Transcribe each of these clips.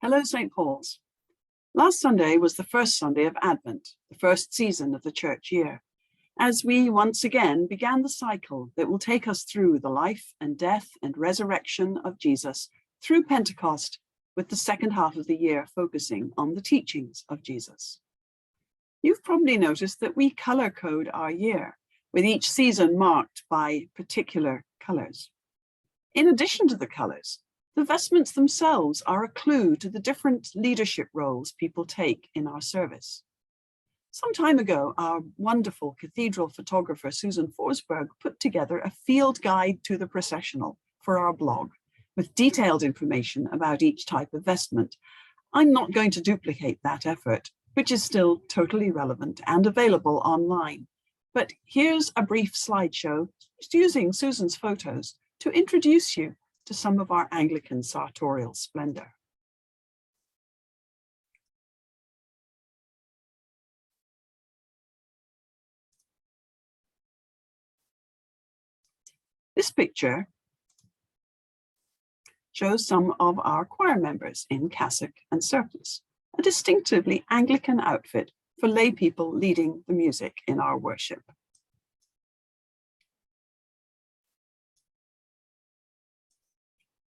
Hello, St. Paul's. Last Sunday was the first Sunday of Advent, the first season of the church year, as we once again began the cycle that will take us through the life and death and resurrection of Jesus through Pentecost, with the second half of the year focusing on the teachings of Jesus. You've probably noticed that we color code our year, with each season marked by particular colors. In addition to the colors, the vestments themselves are a clue to the different leadership roles people take in our service. Some time ago, our wonderful cathedral photographer, Susan Forsberg, put together a field guide to the processional for our blog, with detailed information about each type of vestment. I'm not going to duplicate that effort, which is still totally relevant and available online. But here's a brief slideshow just using Susan's photos to introduce you to some of our Anglican sartorial splendor. This picture shows some of our choir members in cassock and surplice, a distinctively Anglican outfit for lay people leading the music in our worship.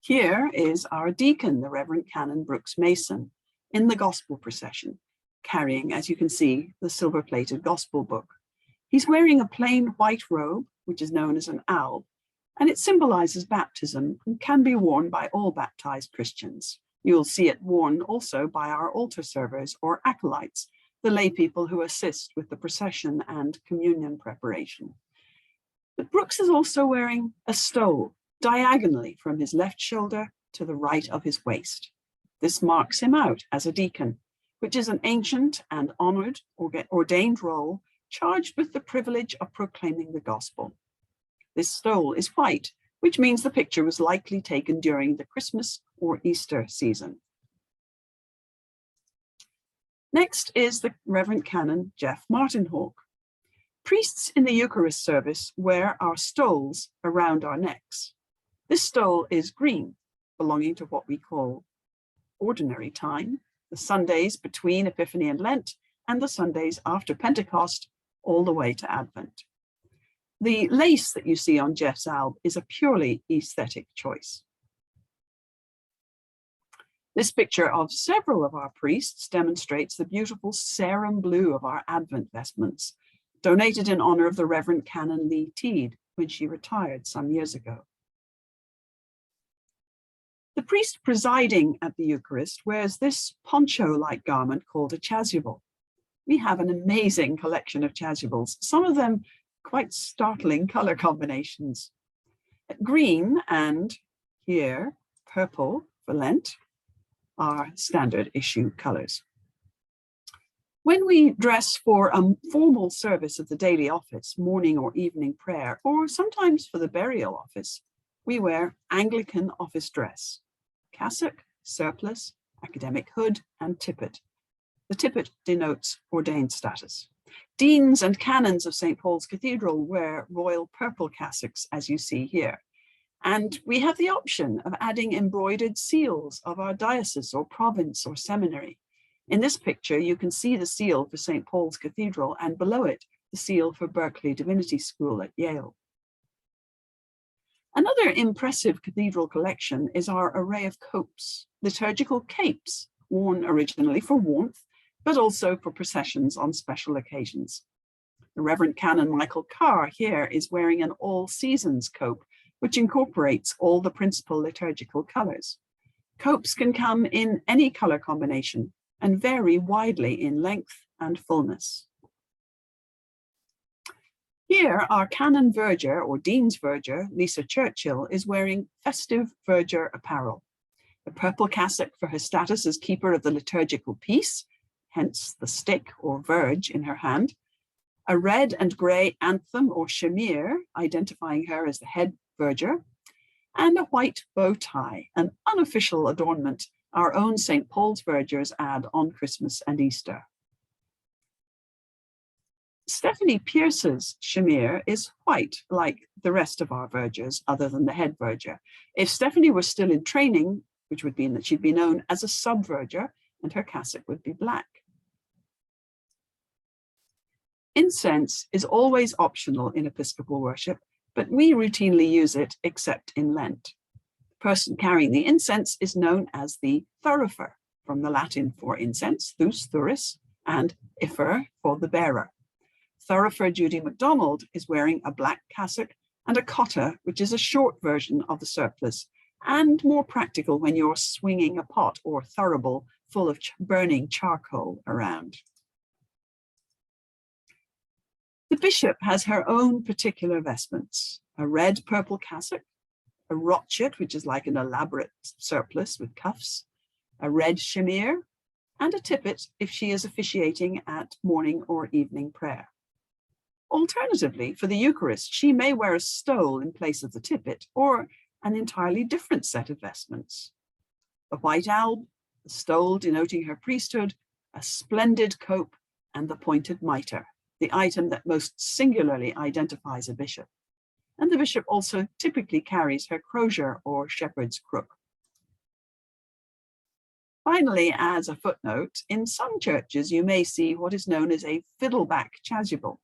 Here is our deacon, the Reverend Canon Brooks Mason, in the gospel procession, carrying, as you can see, the silver-plated gospel book. He's wearing a plain white robe, which is known as an alb, and it symbolizes baptism and can be worn by all baptized Christians. You'll see it worn also by our altar servers or acolytes, the lay people who assist with the procession and communion preparation. But Brooks is also wearing a stole, diagonally from his left shoulder to the right of his waist. This marks him out as a deacon, which is an ancient and honored or ordained role charged with the privilege of proclaiming the gospel. This stole is white, which means the picture was likely taken during the Christmas or Easter season. Next is the Reverend Canon Jeff Martinhawk. Priests in the Eucharist service wear our stoles around our necks. This stole is green, belonging to what we call ordinary time, the Sundays between Epiphany and Lent, and the Sundays after Pentecost, all the way to Advent. The lace that you see on Jeff's alb is a purely aesthetic choice. This picture of several of our priests demonstrates the beautiful sarum blue of our Advent vestments, donated in honor of the Reverend Canon Lee Teed when she retired some years ago. The priest presiding at the Eucharist wears this poncho-like garment called a chasuble. We have an amazing collection of chasubles, some of them quite startling color combinations. Green and here purple for Lent are standard issue colors. When we dress for a formal service of the daily office, morning or evening prayer, or sometimes for the burial office, we wear Anglican office dress, cassock, surplice, academic hood, and tippet. The tippet denotes ordained status. Deans and canons of St. Paul's Cathedral wear royal purple cassocks, as you see here. And we have the option of adding embroidered seals of our diocese or province or seminary. In this picture, you can see the seal for St. Paul's Cathedral and below it, the seal for Berkeley Divinity School at Yale. Another impressive cathedral collection is our array of copes, liturgical capes, worn originally for warmth, but also for processions on special occasions. The Reverend Canon Michael Carr here is wearing an all seasons cope, which incorporates all the principal liturgical colors. Copes can come in any color combination and vary widely in length and fullness. Here, our Canon Verger, or Dean's Verger, Lisa Churchill, is wearing festive Verger apparel. A purple cassock for her status as keeper of the liturgical peace, hence the stick or verge in her hand, a red and grey anthem or shamir, identifying her as the head verger, and a white bow tie, an unofficial adornment our own St. Paul's Vergers add on Christmas and Easter. Stephanie Pierce's shamir is white, like the rest of our vergers, other than the head verger. If Stephanie were still in training, which would mean that she'd be known as a sub-verger and her cassock would be black. Incense is always optional in Episcopal worship, but we routinely use it except in Lent. The person carrying the incense is known as the thurifer, from the Latin for incense, thus, thuris, and ifer for the bearer. Thurifer Judy MacDonald is wearing a black cassock and a cotta, which is a short version of the surplice, and more practical when you're swinging a pot or thurible full of burning charcoal around. The bishop has her own particular vestments: a red purple cassock, a rochet, which is like an elaborate surplice with cuffs, a red chimere, and a tippet if she is officiating at morning or evening prayer. Alternatively, for the Eucharist, she may wear a stole in place of the tippet or an entirely different set of vestments: the white alb, the stole denoting her priesthood, a splendid cope, and the pointed mitre, the item that most singularly identifies a bishop. And the bishop also typically carries her crozier or shepherd's crook. Finally, as a footnote, in some churches you may see what is known as a fiddleback chasuble,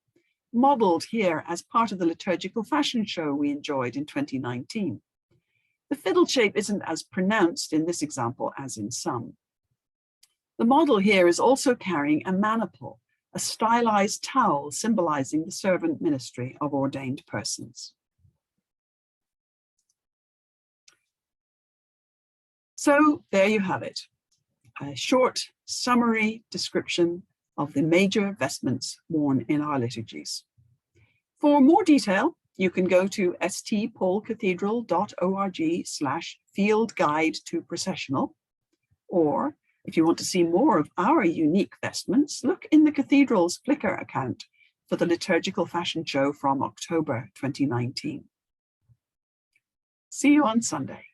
modelled here as part of the liturgical fashion show we enjoyed in 2019. The fiddle shape isn't as pronounced in this example as in some. The model here is also carrying a maniple, a stylized towel symbolizing the servant ministry of ordained persons. So there you have it, a short summary description of the major vestments worn in our liturgies. For more detail, you can go to stpaulcathedral.org/field guide to processional, or if you want to see more of our unique vestments, look in the Cathedral's Flickr account for the liturgical fashion show from October 2019. See you on Sunday.